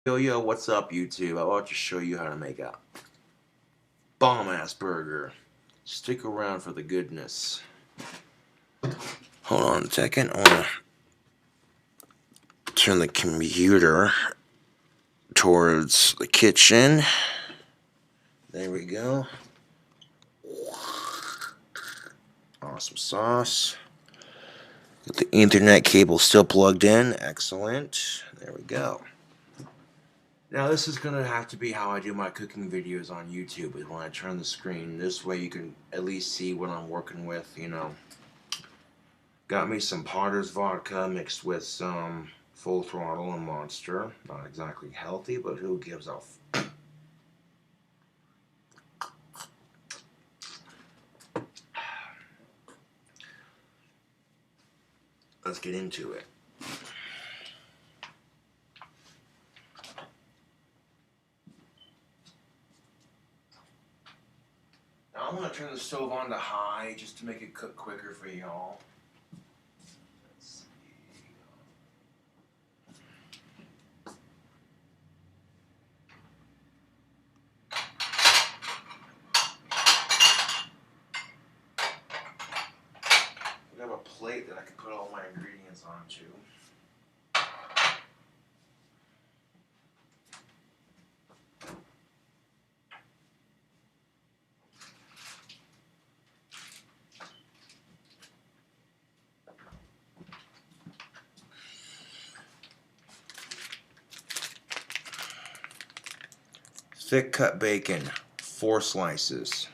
Yo, what's up, YouTube? I want to show you how to make a bomb-ass burger. Stick around for the goodness. Hold on a second. I want to turn the computer towards the kitchen. There we go. Awesome sauce. Got the Ethernet cable still plugged in. Excellent. There we go. Now this is going to have to be how I do my cooking videos on YouTube, is when I turn the screen. This way you can at least see what I'm working with, you know. Got me some Potter's vodka mixed with some Full Throttle and Monster. Not exactly healthy, but who gives a Let's get into it. Now I'm going to turn the stove on to high just to make it cook quicker for y'all. We have a plate that I can put all my ingredients onto. Thick cut bacon, 4 slices.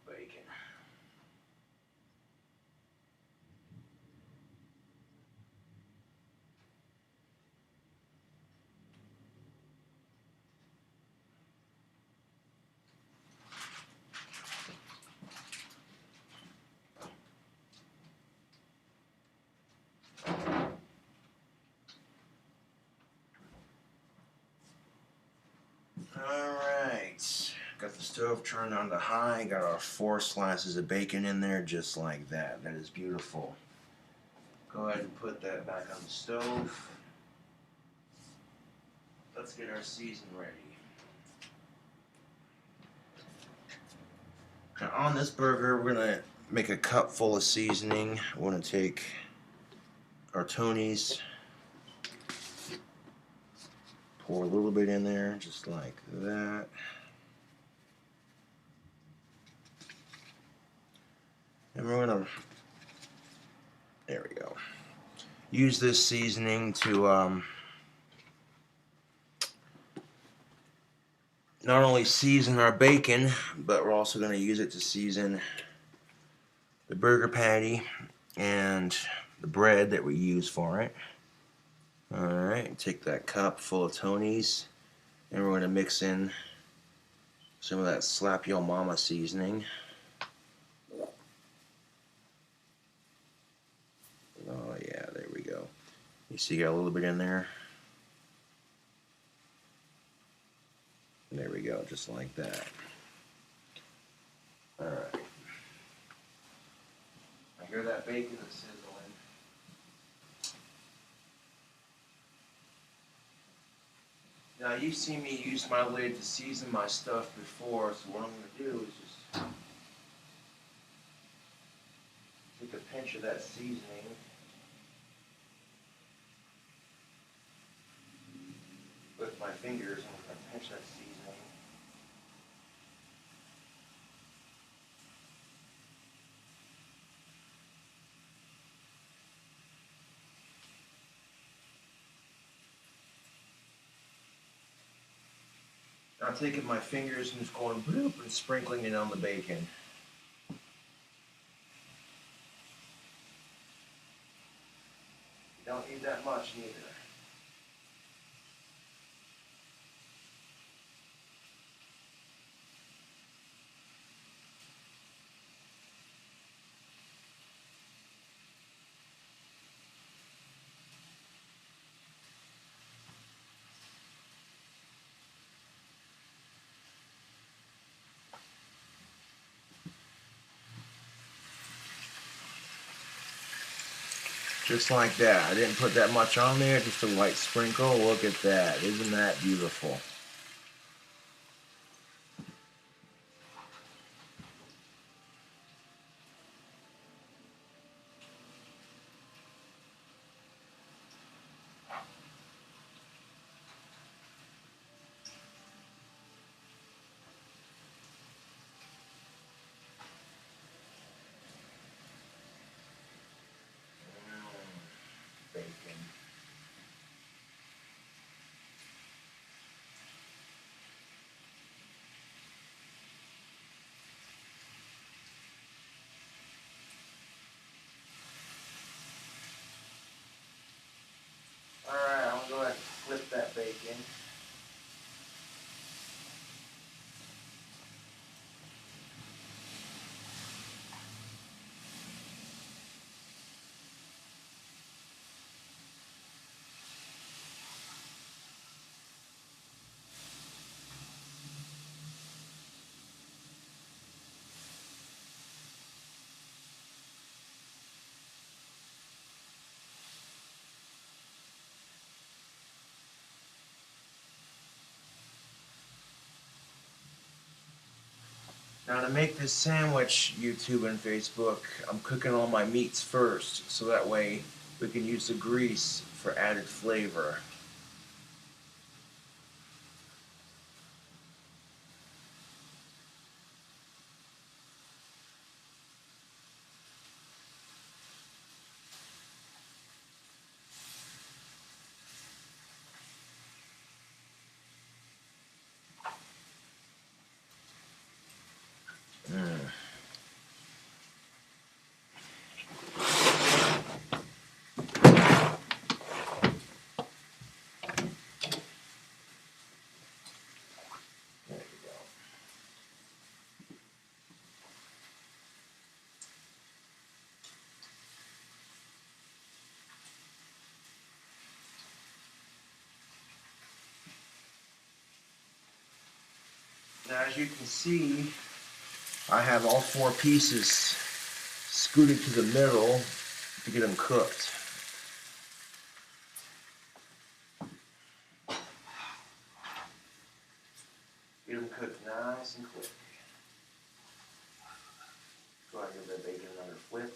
Bacon. Alright, got the stove turned on to high, got our 4 slices of bacon in there just like that. That is beautiful. Go ahead and put that back on the stove. Let's get our season ready. Now on this burger, we're going to make a cup full of seasoning. We're going to take our Tony's, pour a little bit in there, just like that. And we're going to, there we go, use this seasoning to not only season our bacon, but we're also going to use it to season the burger patty and the bread that we use for it. Alright, take that cup full of Tony's and we're going to mix in some of that Slap Yo Mama seasoning. Oh yeah, there we go. You see, got a little bit in there. There we go, just like that. Alright. I hear that bacon is sizzling. Now you've seen me use my lid to season my stuff before, so what I'm going to do is just take a pinch of that seasoning. With my fingers, I'm going to pinch that seasoning. Now taking my fingers and just going bloop and sprinkling it on the bacon. You don't need that much neither. Just like that. I didn't put that much on there, just a light sprinkle. Look at that. Isn't that beautiful? Bacon. Alright, I'm going to go ahead and flip that bacon. Now to make this sandwich, YouTube and Facebook, I'm cooking all my meats first, so that way we can use the grease for added flavor. Now as you can see, I have all 4 pieces scooted to the middle to get them cooked. Get them cooked nice and quick. Go ahead and give that bacon another flip.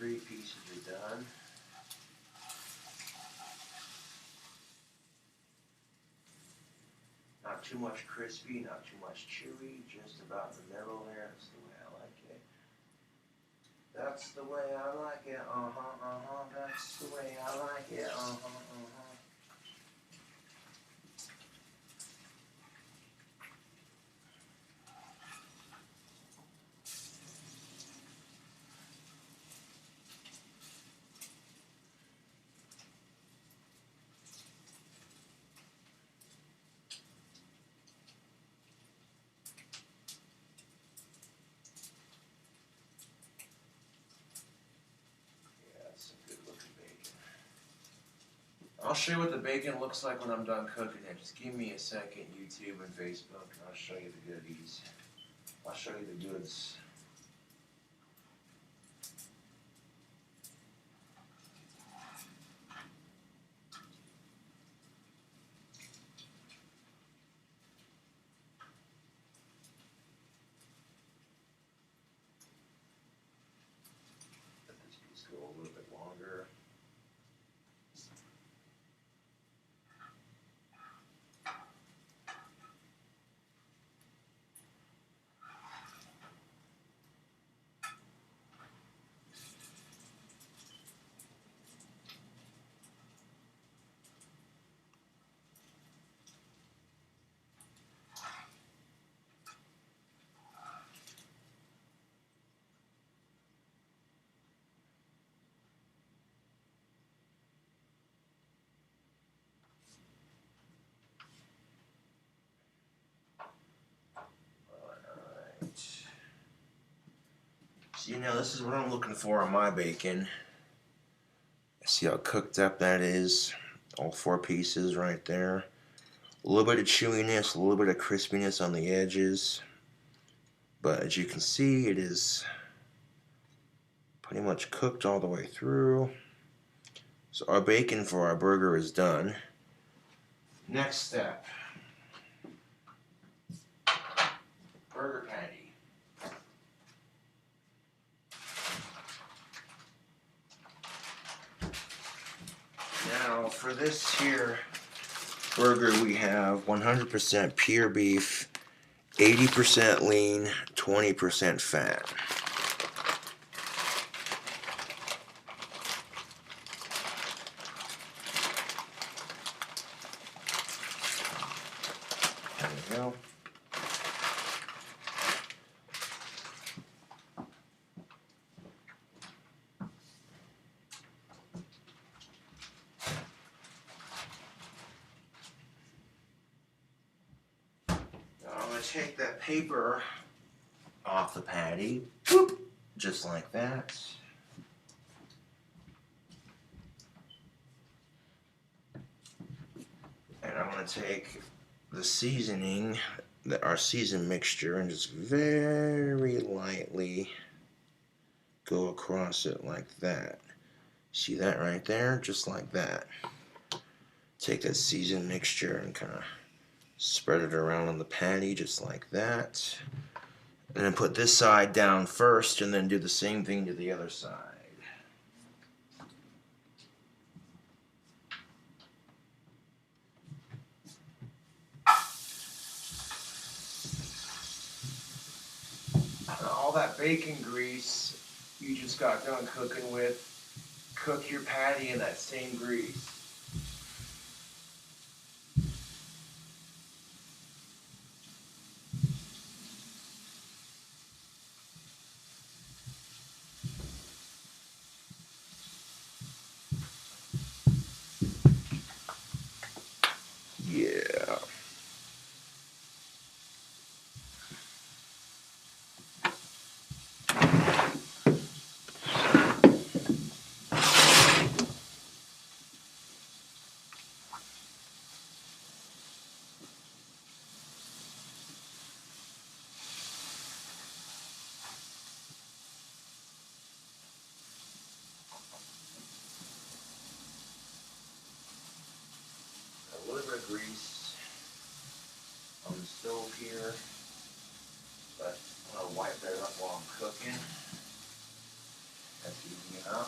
3 pieces are done. Not too much crispy, not too much chewy, just about in the middle there. That's the way I like it. That's the way I like it. That's the way I like it. I'll show you what the bacon looks like when I'm done cooking it. Just give me a second, YouTube and Facebook, and I'll show you the goodies. I'll show you the goods. Let this piece go a little bit longer. So, this is what I'm looking for on my bacon. See how cooked up that is? All 4 pieces right there. A little bit of chewiness, a little bit of crispiness on the edges. But as you can see, it is pretty much cooked all the way through. So our bacon for our burger is done. Next step. Burger patty. Now for this here burger we have 100% pure beef, 80% lean, 20% fat. There we go. Take that paper off the patty, whoop, just like that. And I'm going to take the seasoning, our seasoned mixture, and just very lightly go across it like that. See that right there? Just like that. Take that seasoned mixture and kind of spread it around on the patty just like that. And then put this side down first and then do the same thing to the other side. All that bacon grease you just got done cooking with, cook your patty in that same grease. Yeah. A little bit of grease on the stove here, but I'm going to wipe that up while I'm cooking. That's easy enough. Yeah.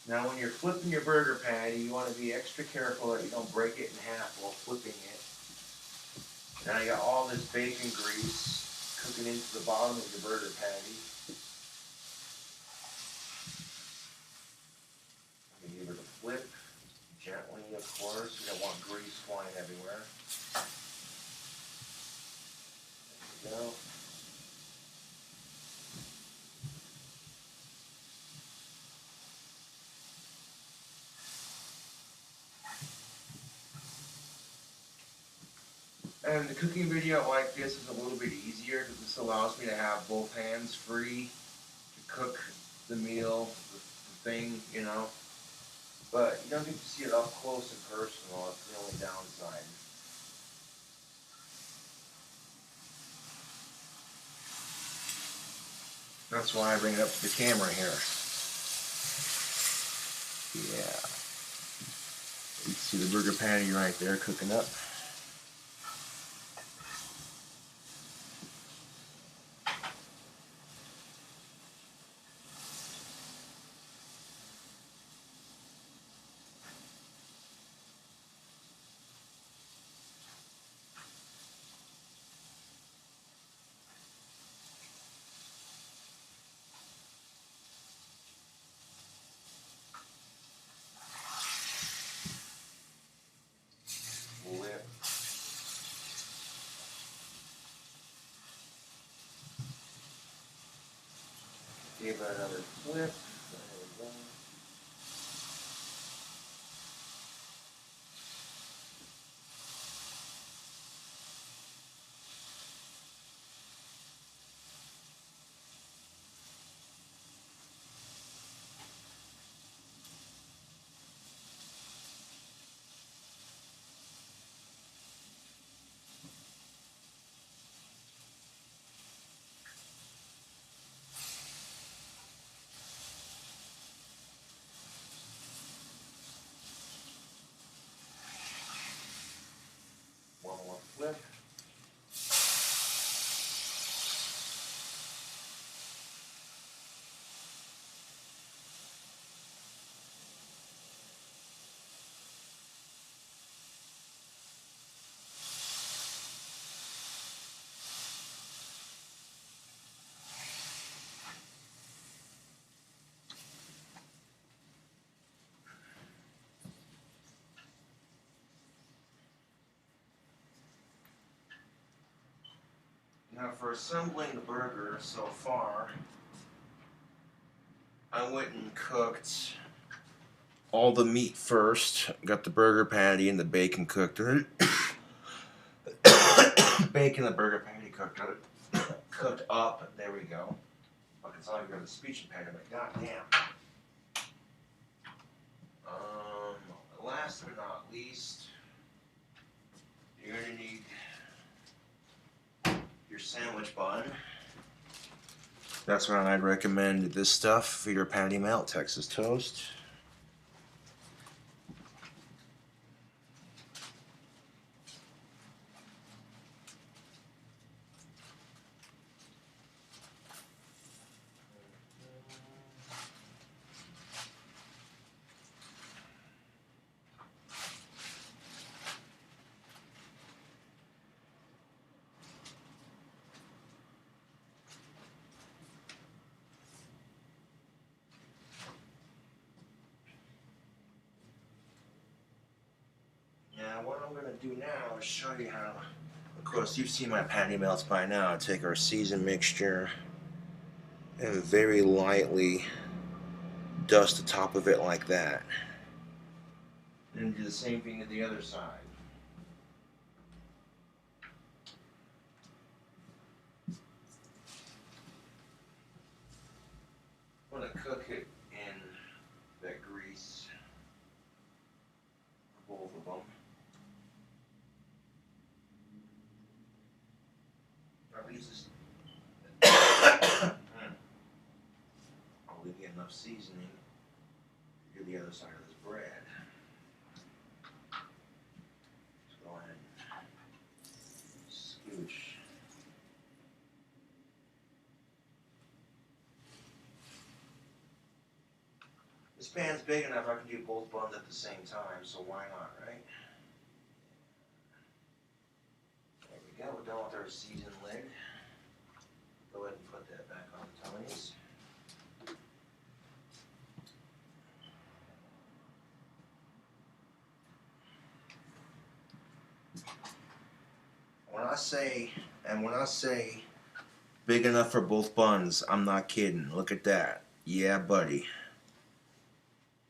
Now when you're flipping your burger patty, you want to be extra careful that you don't break it in half while flipping it. Now you got all this bacon grease cooking into the bottom of your burger patty. I'm going to give it a flip, gently of course. You don't want grease flying everywhere. There you go. And the cooking video like this is a little bit easier because this allows me to have both hands free to cook the meal, the thing, you know. But you don't get to see it up close and personal. That's the only downside. That's why I bring it up to the camera here. Yeah. You can see the burger patty right there cooking up. Flip. Give it another flip. There we go. One more flip. Now for assembling the burger so far, I went and cooked all the meat first. Got the burger patty and the bacon cooked. Bacon, the burger patty cooked up. There we go. Fucking it's all got the speech impediment, but goddamn. Last but not least, you're gonna need your sandwich bun. That's when I'd recommend this stuff for your patty melt, Texas toast. Now what I'm going to do now is show you how, of course you've seen my patty melts by now. Take our seasoned mixture and very lightly dust the top of it like that. And do the same thing to the other side. I'm going to cook it in that grease for both of them. I'll leave you enough seasoning to do the other side of this bread. Just go ahead and This pan's big enough I can do both buns at the same time, so why not, right? There we go, we're done with our seasoned lid. Go ahead and put that back on the Tony's. When I say big enough for both buns, I'm not kidding. Look at that. Yeah, buddy.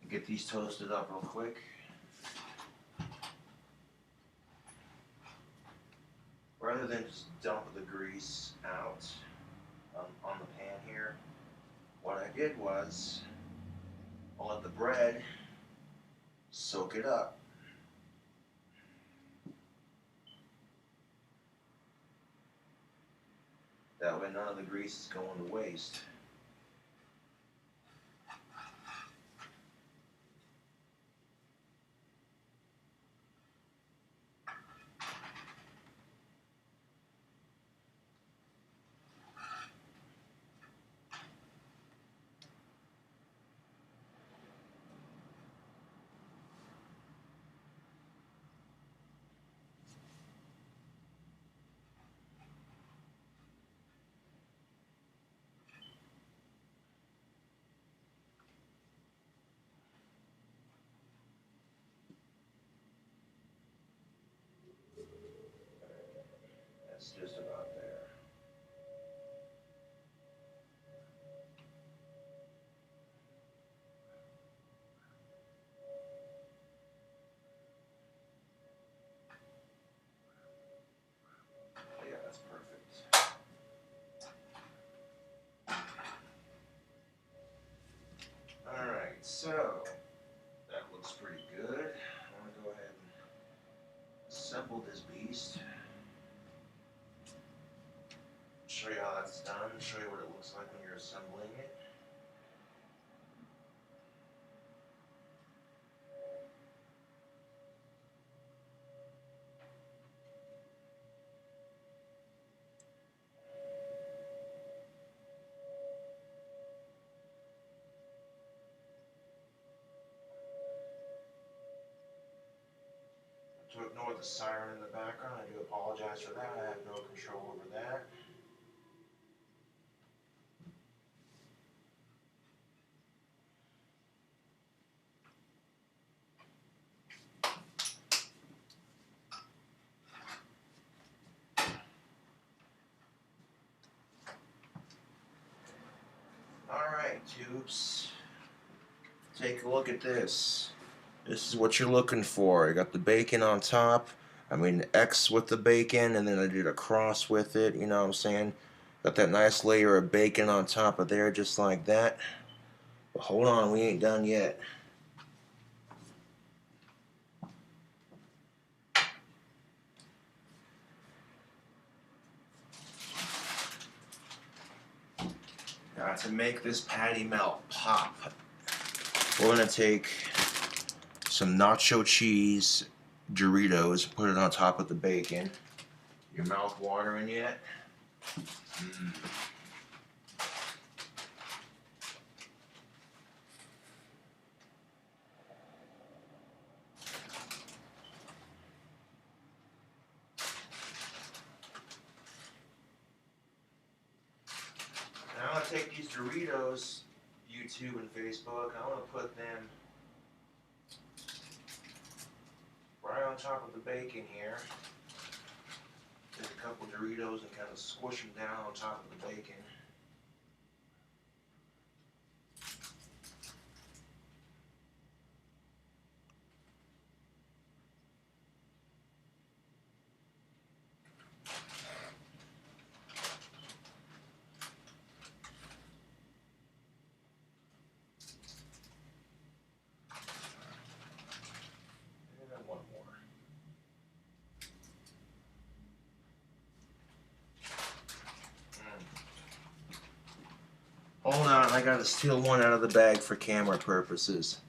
Get these toasted up real quick. Rather than just dump the grease out on the pan here, what I did was I'll let the bread soak it up. That way none of the grease is going to waste. That's just about there. Yeah, that's perfect. Alright, so that looks pretty good. I'm going to go ahead and assemble this beast. Show you how that's done, show you what it looks like when you're assembling it. To ignore the siren in the background, I do apologize for that. I have no control over that. Alright, tubes. Take a look at this. This is what you're looking for. I got the bacon on top. I made an X with the bacon, and then I did a cross with it. You know what I'm saying? Got that nice layer of bacon on top of there, just like that. But hold on, we ain't done yet. Now, to make this patty melt pop, we're going to take some nacho cheese Doritos, put it on top of the bacon. Your mouth watering yet? Now I'm going to take these Doritos, YouTube and Facebook, I'm going to put them right on top of the bacon here. Take a couple Doritos and kind of squish them down on top of the bacon. Hold on, I gotta steal one out of the bag for camera purposes.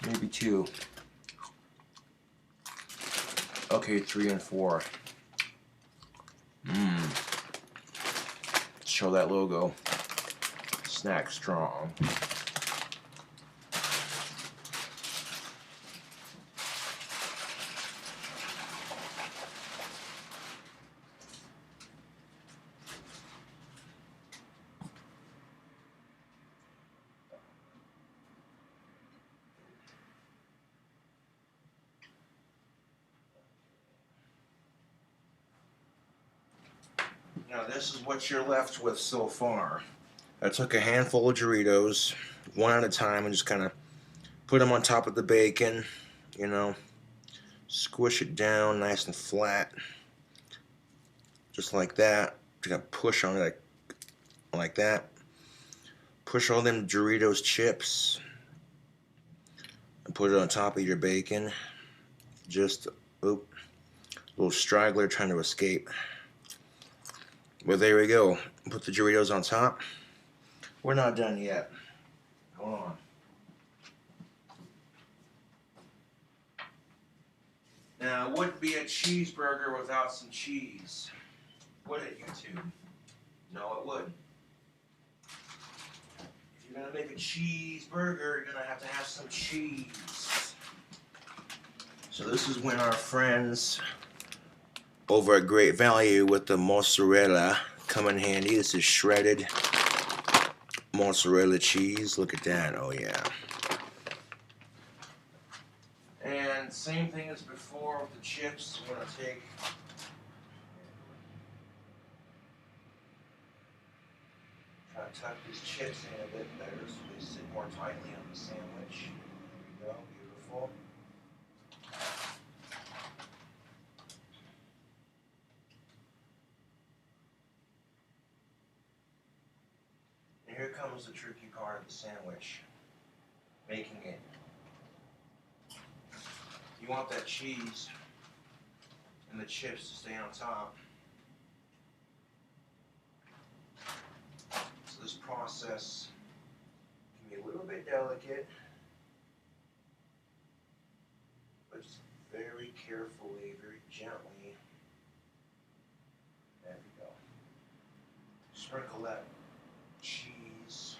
Maybe two. Okay, 3 and 4. Show that logo. snack strong. Now this is what you're left with so far. I took a handful of Doritos, one at a time, and just kind of put them on top of the bacon, you know, squish it down nice and flat, just like that. Just gonna push on it like that. Push all them Doritos chips and put it on top of your bacon. Just, oop, little straggler trying to escape. Well, there we go. Put the Doritos on top. We're not done yet. Hold on. Now, it wouldn't be a cheeseburger without some cheese. Would it, YouTube? No, it wouldn't. If you're going to make a cheeseburger, you're going to have some cheese. So this is when our friends over at Great Value with the mozzarella come in handy. This is shredded mozzarella cheese. Look at that. Oh, yeah. And same thing as before with the chips. I'm going to take... try to tuck these chips in a bit better so they sit more tightly on the sandwich. There we go. Beautiful. And here comes the tricky part of the sandwich. Making it. You want that cheese and the chips to stay on top. So this process can be a little bit delicate, but just very carefully, very gently. There we go. Sprinkle that cheese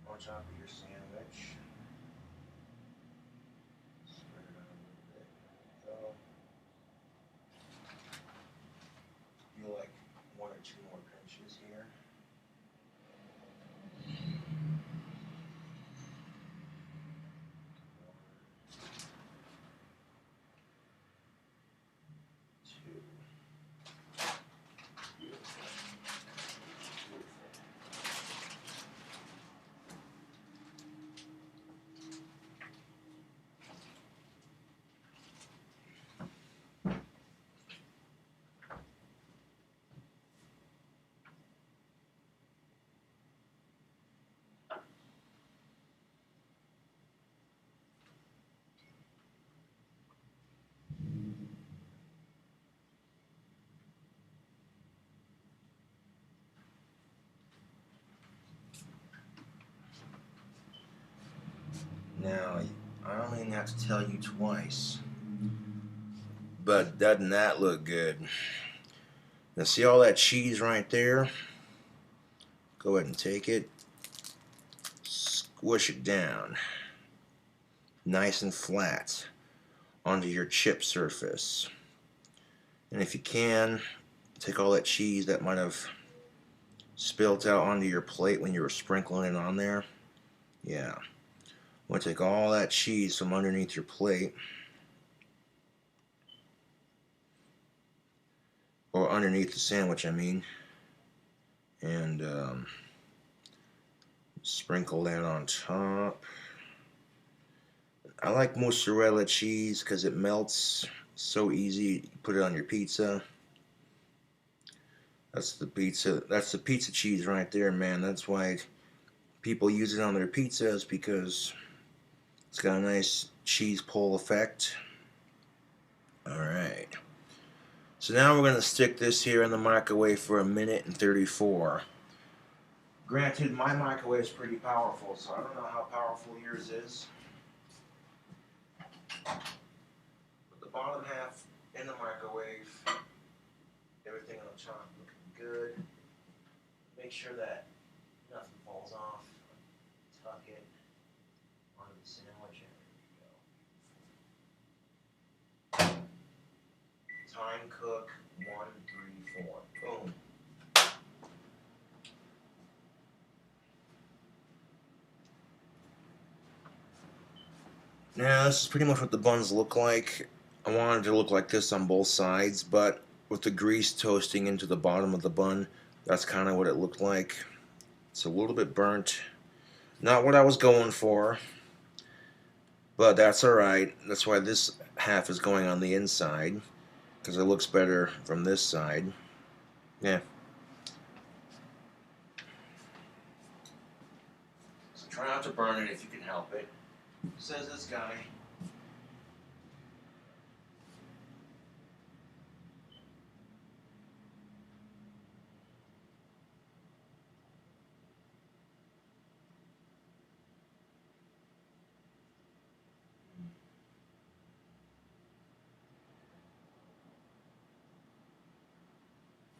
on top of your sandwich. Spread it out a little bit. There we go. Feel like one or two more pinches here. Now, I don't even have to tell you twice, but doesn't that look good? Now see all that cheese right there? Go ahead and take it, squish it down, nice and flat onto your chip surface. And if you can, take all that cheese that might have spilt out onto your plate when you were sprinkling it on there. Yeah. I'm going to take all that cheese from underneath your plate, or underneath the sandwich, I mean, and sprinkle that on top. I like mozzarella cheese because it melts so easy. You put it on your pizza. That's the pizza cheese right there, man. That's why people use it on their pizzas, because it's got a nice cheese pull effect. Alright. So now we're going to stick this here in the microwave for 1:34. Granted, my microwave is pretty powerful, so I don't know how powerful yours is. But the bottom half in the microwave, everything on top looking good. Make sure that cook. 1, 3, 4. Boom. Now, this is pretty much what the buns look like. I wanted it to look like this on both sides, but with the grease toasting into the bottom of the bun, that's kind of what it looked like. It's a little bit burnt. Not what I was going for, but that's alright. That's why this half is going on the inside, because it looks better from this side. Yeah. So try not to burn it if you can help it. Says this guy.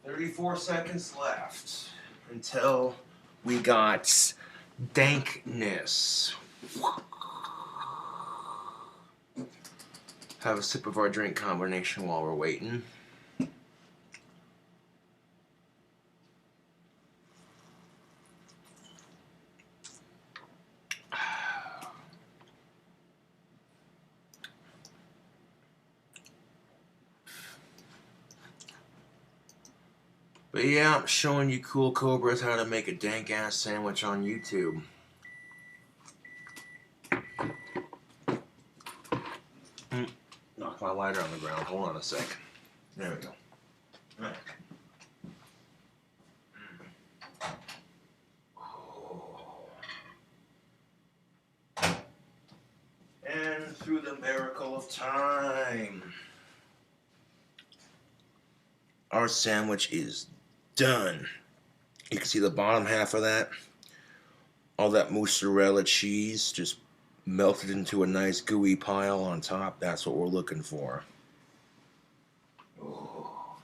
"34 seconds left until we got dankness." Have a sip of our drink combination while we're waiting. But yeah, I'm showing you cool cobras how to make a dank ass sandwich on YouTube. Knock my lighter on the ground. Hold on a sec. There we go. Right. And through the miracle of time, our sandwich is done. You can see the bottom half of that. All that mozzarella cheese just melted into a nice gooey pile on top. That's what we're looking for. Oh.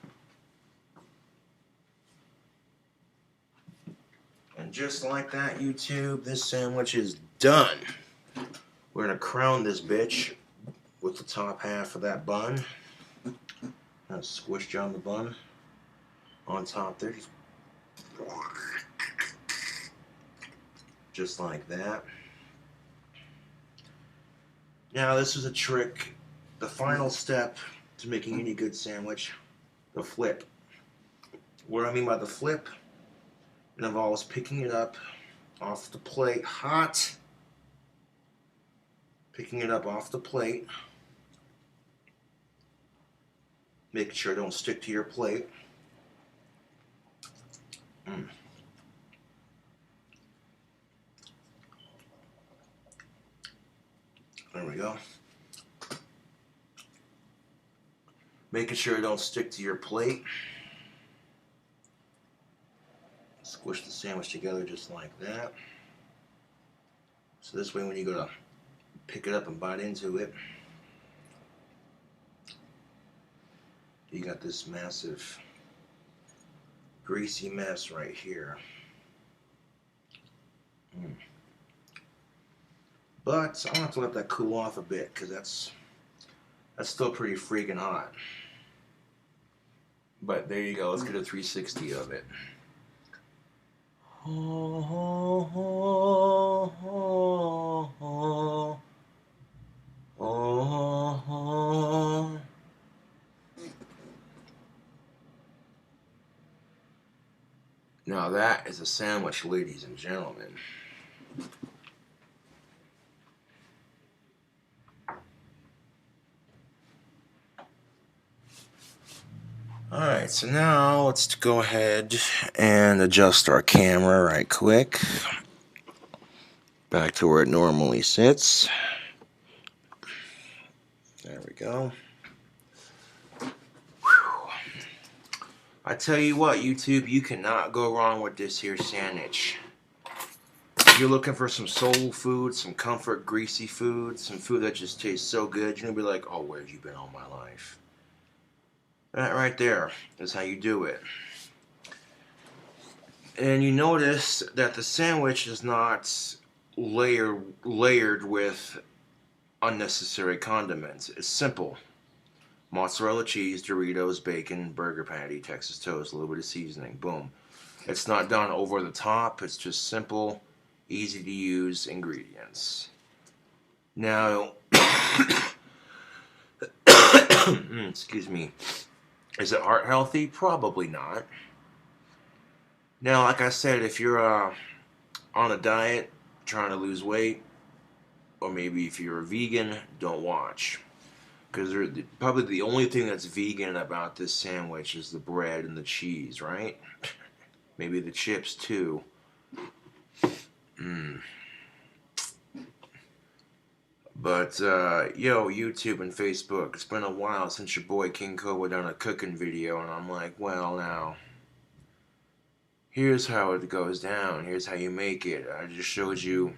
And just like that, YouTube, this sandwich is done. We're gonna crown this bitch with the top half of that bun. Now squish down the bun on top there. Just like that. Now this is a trick. The final step to making any good sandwich, the flip. What I mean by the flip, it involves picking it up off the plate hot, picking it up off the plate, making sure it don't stick to your plate. There we go. Making sure it don't stick to your plate. Squish the sandwich together just like that. So this way when you go to pick it up and bite into it, you got this massive greasy mess right here. But I'll have to let that cool off a bit because that's still pretty freaking hot. But there you go, let's get a 360 of it. Now that is a sandwich, ladies and gentlemen. Alright, so now let's go ahead and adjust our camera right quick. Back to where it normally sits. There we go. Whew. I tell you what, YouTube, you cannot go wrong with this here sandwich. If you're looking for some soul food, some comfort, greasy food, some food that just tastes so good, you're going to be like, oh, where have you been all my life? That right there is how you do it. And you notice that the sandwich is not layered with unnecessary condiments. It's simple. Mozzarella cheese, Doritos, bacon, burger patty, Texas toast, a little bit of seasoning. Boom. It's not done over the top. It's just simple, easy to use ingredients. Now, excuse me, is it heart healthy? Probably not. Now, like I said, if you're on a diet, trying to lose weight, or maybe if you're a vegan, don't watch. Because probably the only thing that's vegan about this sandwich is the bread and the cheese, right? Maybe the chips too. But, yo, YouTube and Facebook, it's been a while since your boy King Cobra done a cooking video, and I'm like, well, now, here's how it goes down. Here's how you make it. I just showed you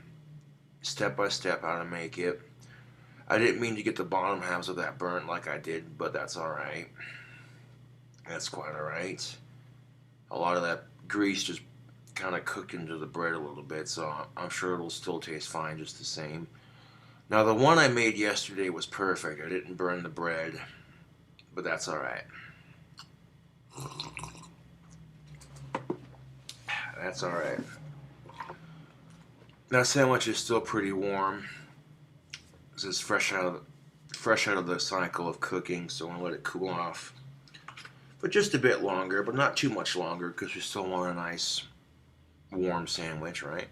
step by step how to make it. I didn't mean to get the bottom halves of that burnt like I did, but that's alright. That's quite alright. A lot of that grease just kind of cooked into the bread a little bit, so I'm sure it'll still taste fine just the same. Now, the one I made yesterday was perfect. I didn't burn the bread, but that's alright. That's alright. That sandwich is still pretty warm. This is fresh out of the cycle of cooking, so I'm going to let it cool off for just a bit longer, but not too much longer, because we still want a nice warm sandwich, right?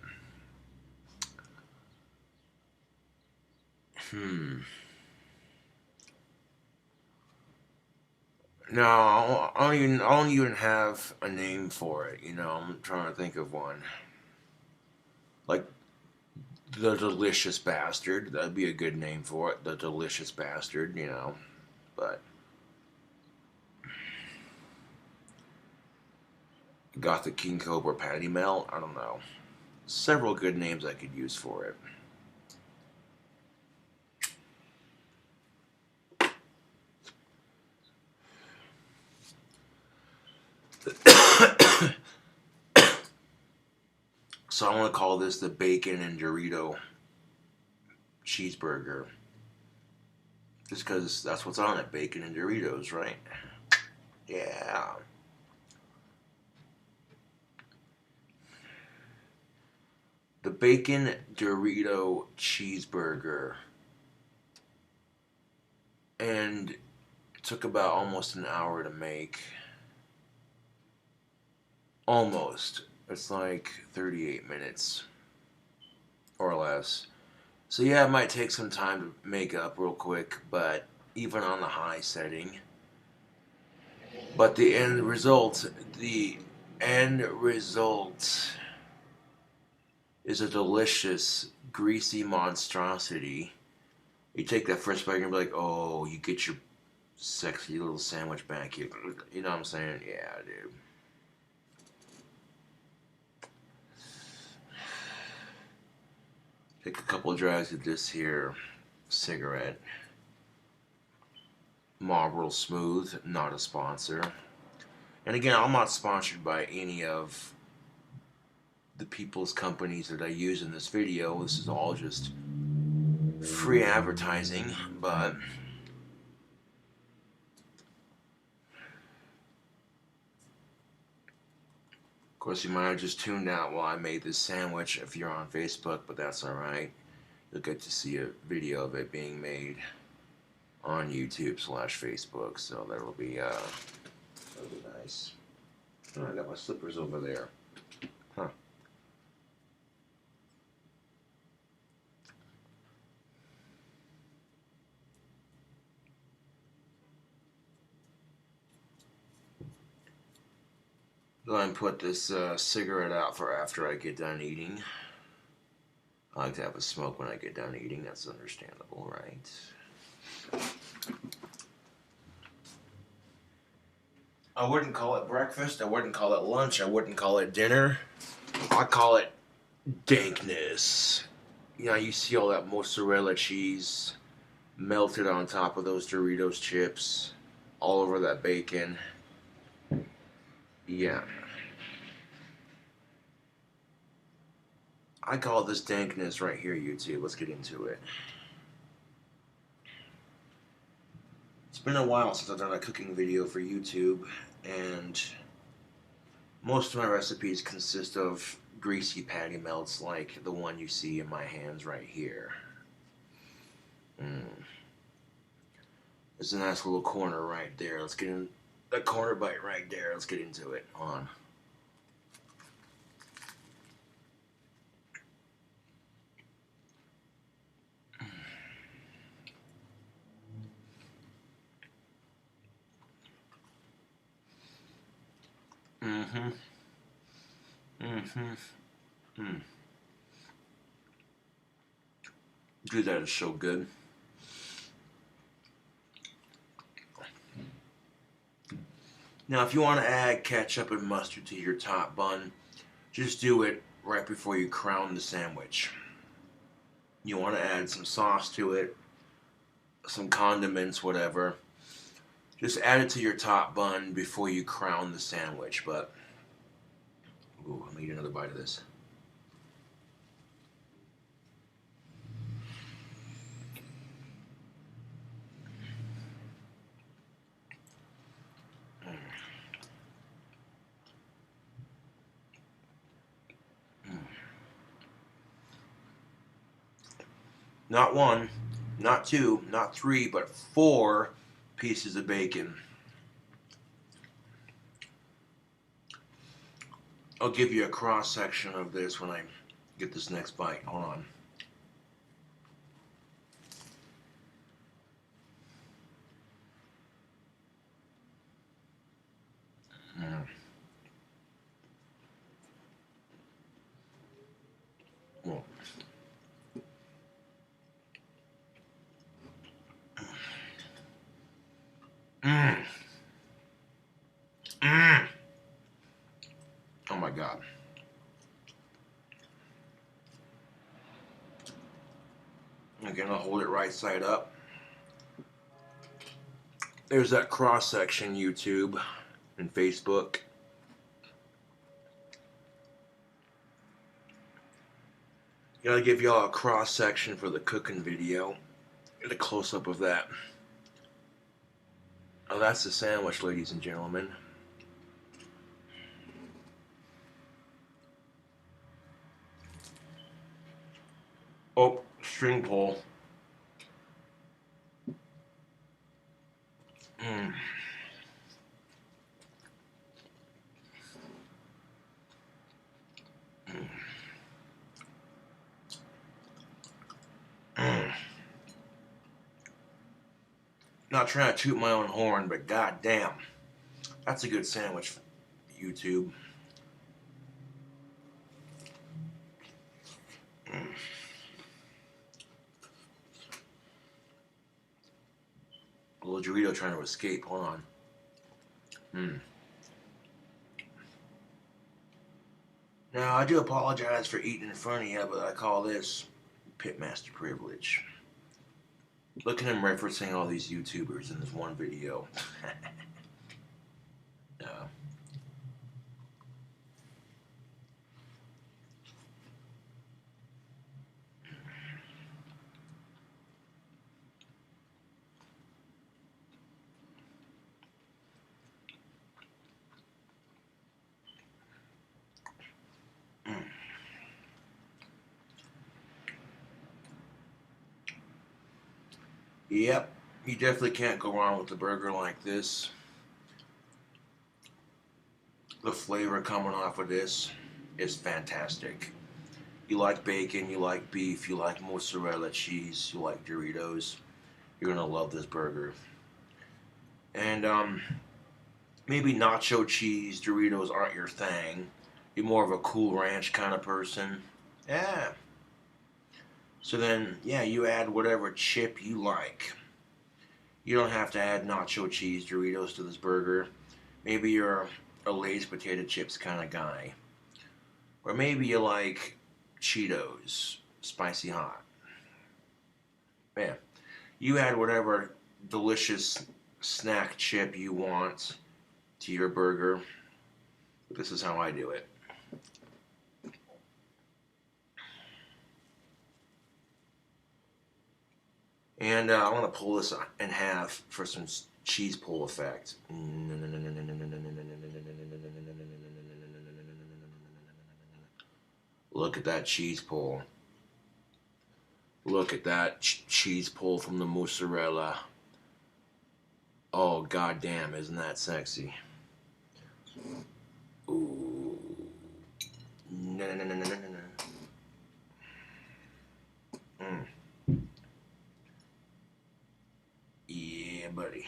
No, I don't even have a name for it. I'm trying to think of one. Like the Delicious Bastard. That'd be a good name for it. The Delicious Bastard. But got the King Cobra Patty Melt. I don't know. Several good names I could use for it. So I want to call this the Bacon and Dorito Cheeseburger. Just because that's what's on it. Bacon and Doritos, right? Yeah. The Bacon Dorito Cheeseburger. And it took about almost an hour to make. Almost. It's like 38 minutes or less. So yeah, it might take some time to make up real quick, but even on the high setting. But the end result is a delicious, greasy monstrosity. You take that first bite and be like, oh, you get your sexy little sandwich back. You know what I'm saying? Yeah, dude. Take a couple of drags of this here cigarette. Marlboro Smooth, not a sponsor. And again, I'm not sponsored by any of the people's companies that I use in this video. This is all just free advertising, but of course you might have just tuned out while I made this sandwich if you're on Facebook, but that's alright. You'll get to see a video of it being made on YouTube/Facebook, so that'll be nice. Oh, I got my slippers over there. Huh. Go ahead and put this cigarette out for after I get done eating. I like to have a smoke when I get done eating. That's understandable, right? I wouldn't call it breakfast. I wouldn't call it lunch. I wouldn't call it dinner. I call it dankness. You see all that mozzarella cheese melted on top of those Doritos chips, all over that bacon. Yeah. I call this dankness right here, YouTube. Let's get into it. It's been a while since I've done a cooking video for YouTube, and most of my recipes consist of greasy patty melts like the one you see in my hands right here. There's a nice little corner right there. Let's get in that corner bite right there. Let's get into it. On. Mm-hmm. Mm-hmm. Mm. Dude, that is so good. Now, if you want to add ketchup and mustard to your top bun, just do it right before you crown the sandwich. You want to add some sauce to it, some condiments, whatever. Just add it to your top bun before you crown the sandwich. But, ooh, let me get another bite of this. Not one, not two, not three, but 4 pieces of bacon. I'll give you a cross section of this when I get this next bite. Hold on. Mm. Well. Mm. Mm. Oh my God. Again, I'll hold it right side up. There's that cross section, YouTube and Facebook. Gotta give y'all a cross section for the cooking video. Get a close up of that. Oh, that's the sandwich, ladies and gentlemen. Oh, string pull. Mm. Mm. Mm. Not trying to toot my own horn, but goddamn, that's a good sandwich, YouTube. Mm. A little Dorito trying to escape. Hold on. Mm. Now, I do apologize for eating in front of you, but I call this pitmaster privilege. Look at him referencing all these YouTubers in this one video. uh, mm. Yep, you definitely can't go wrong with a burger like this. The flavor coming off of this is fantastic. You like bacon, you like beef, you like mozzarella cheese, you like Doritos, you're gonna love this burger. And maybe nacho cheese Doritos aren't your thing. You're more of a Cool Ranch kind of person. Yeah. So then, yeah, you add whatever chip you like. You don't have to add nacho cheese Doritos to this burger. Maybe you're a Lay's potato chips kind of guy. Or maybe you like Cheetos, spicy hot. Man, you add whatever delicious snack chip you want to your burger. This is how I do it. And I want to pull this in half for some cheese pull effect. Look at that cheese pull. Look at that cheese pull from the mozzarella. Oh, goddamn, isn't that sexy? Ooh. Yeah, buddy.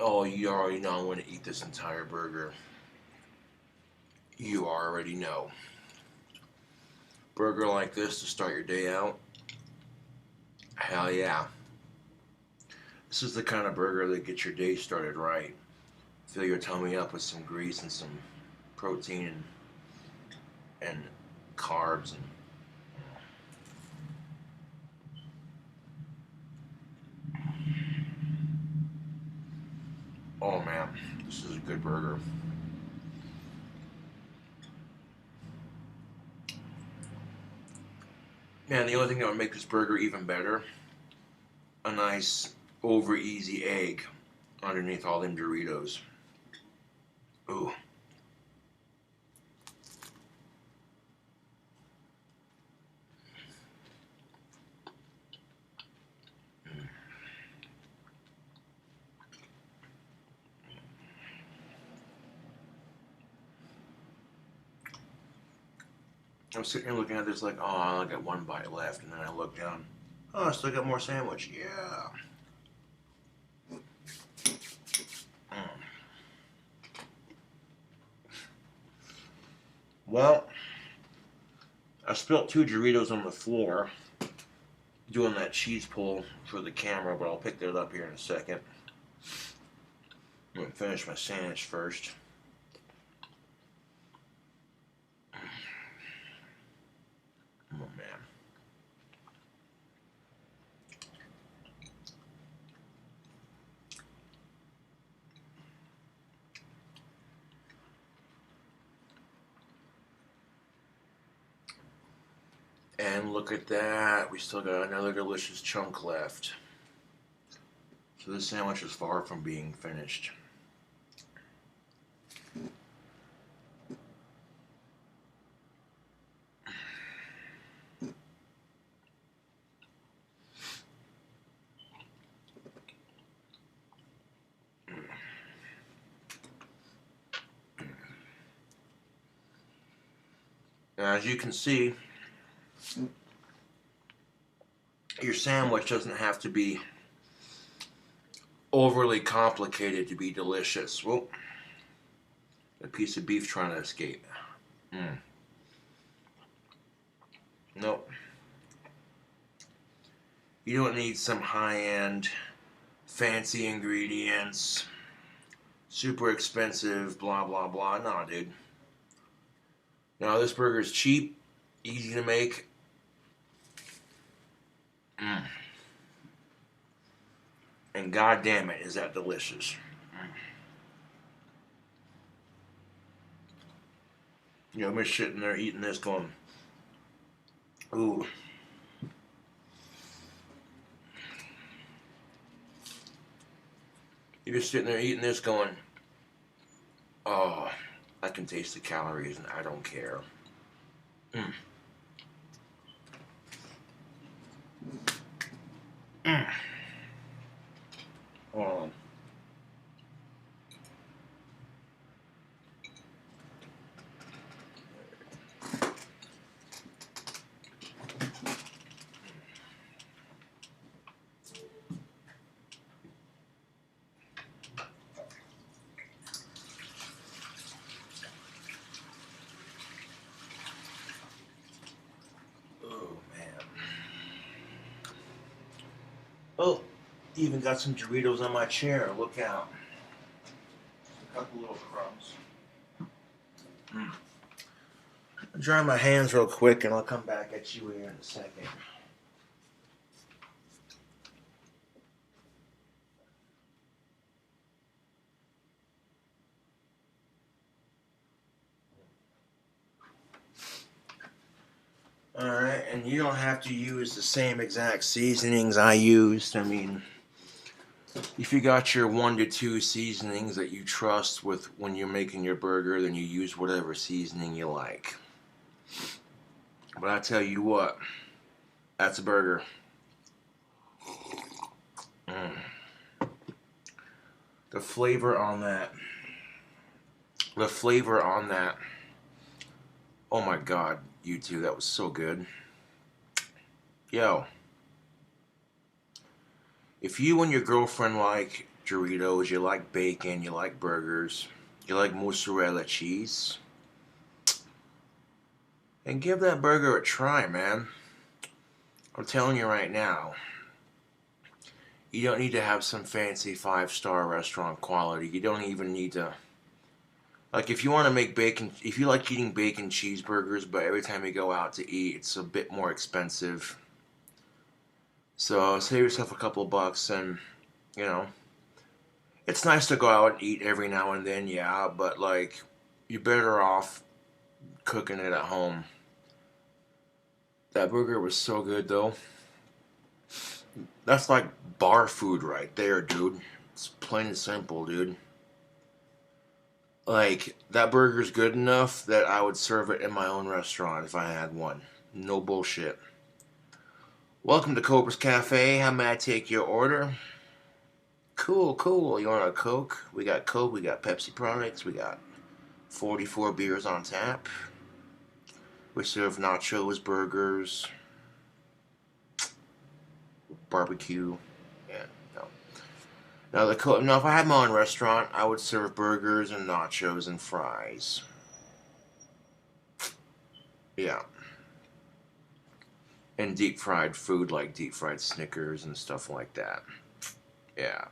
Oh, you already know I'm going to eat this entire burger. You already know. Burger like this to start your day out? Hell yeah. This is the kind of burger that gets your day started right. Fill your tummy up with some grease and some protein and carbs and oh man, this is a good burger. Man, the only thing that would make this burger even better, a nice over easy egg underneath all them Doritos. Ooh. I'm sitting here looking at this like, oh, I only got one bite left, and then I look down. Oh, I still got more sandwich. Yeah. Well, I spilt 2 Doritos on the floor doing that cheese pull for the camera, but I'll pick that up here in a second. I'm going to finish my sandwich first. Oh, man. And look at that. We still got another delicious chunk left. So this sandwich is far from being finished. Now, as you can see, your sandwich doesn't have to be overly complicated to be delicious. Whoa. A piece of beef trying to escape. Nope. You don't need some high-end, fancy ingredients, super expensive, blah, blah, blah. No, dude. Now, this burger is cheap, easy to make. And god damn it, is that delicious. You know, I'm just sitting there eating this going, ooh. You're just sitting there eating this going, oh, I can taste the calories and I don't care. Hold on. Oh, even got some Doritos on my chair. Look out. A couple little crumbs. I'll dry my hands real quick and I'll come back at you here in a second. Alright, and you don't have to use the same exact seasonings I used. I mean, if you got your 1 to 2 seasonings that you trust with when you're making your burger, then you use whatever seasoning you like. But I tell you what, that's a burger. The flavor on that. The flavor on that. Oh my god, YouTube, that was so good. Yo. If you and your girlfriend like Doritos, you like bacon, you like burgers, you like mozzarella cheese, and give that burger a try, man. I'm telling you right now, you don't need to have some fancy 5-star restaurant quality. You don't even need to... Like, if you want to make bacon... If you like eating bacon cheeseburgers, but every time you go out to eat, it's a bit more expensive. So, save yourself a couple of bucks and, you know... It's nice to go out and eat every now and then, yeah, but, like, you're better off cooking it at home. That burger was so good, though. That's like bar food right there, dude. It's plain and simple, dude. Like, that burger's good enough that I would serve it in my own restaurant if I had one. No bullshit. Welcome to Cobra's Cafe. How may I take your order? Cool, cool. You want a Coke? We got Coke, we got Pepsi products, we got 44 beers on tap. We serve nachos, burgers, barbecue. Yeah, no. Now, if I had my own restaurant, I would serve burgers and nachos and fries. Yeah. And deep fried food like deep fried Snickers and stuff like that. Yeah.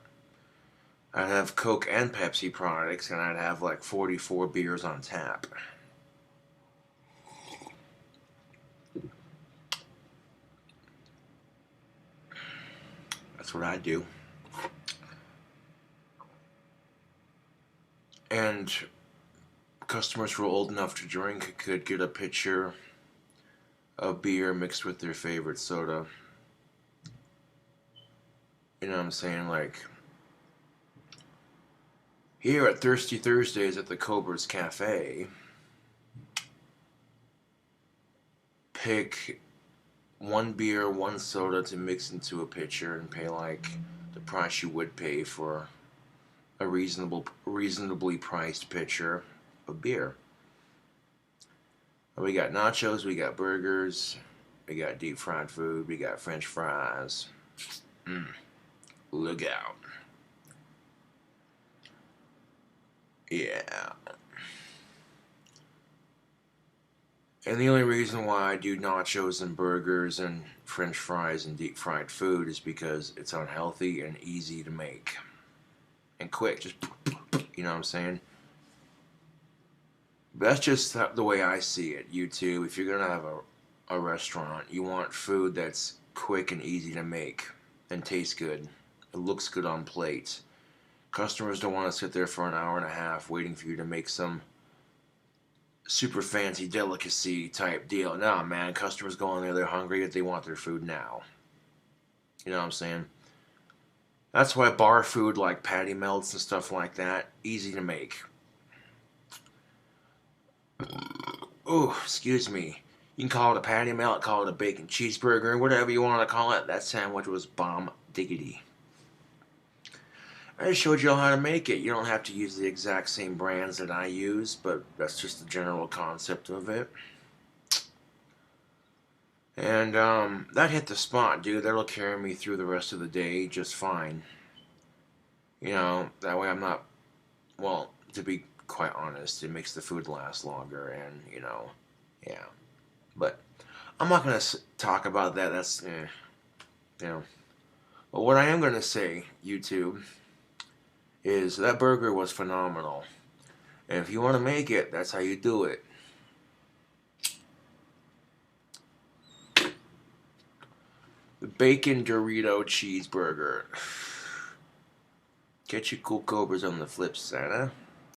I'd have Coke and Pepsi products, and I'd have like 44 beers on tap. That's what I do. And customers who are old enough to drink could get a pitcher of beer mixed with their favorite soda. You know what I'm saying? Like, here at Thirsty Thursdays at the Cobra's Cafe, pick one beer, one soda to mix into a pitcher and pay like the price you would pay for a reasonably priced pitcher of beer. We got nachos, we got burgers, we got deep fried food, we got French fries. Look out. Yeah. And the only reason why I do nachos and burgers and French fries and deep fried food is because it's unhealthy and easy to make. And quick, just, you know what I'm saying? That's just the way I see it, YouTube. If you're going to have a restaurant, you want food that's quick and easy to make and tastes good. It looks good on plates. Customers don't want to sit there for an hour and a half waiting for you to make some super fancy delicacy type deal. Nah, man, customers go in there, they're hungry, they want their food now. You know what I'm saying? That's why bar food like patty melts and stuff like that, easy to make. Oh, excuse me. You can call it a patty melt, call it a bacon cheeseburger, whatever you want to call it. That sandwich was bomb diggity. I just showed you all how to make it. You don't have to use the exact same brands that I use, but that's just the general concept of it. And that hit the spot, dude. That'll carry me through the rest of the day just fine. You know, that way I'm not, well, to be quite honest, it makes the food last longer and, you know, yeah. But I'm not going to talk about that. That's, you know. But what I am going to say, YouTube, is that burger was phenomenal. And if you want to make it, that's how you do it. The bacon Dorito cheeseburger. Catch you cool cobras on the flip side, huh?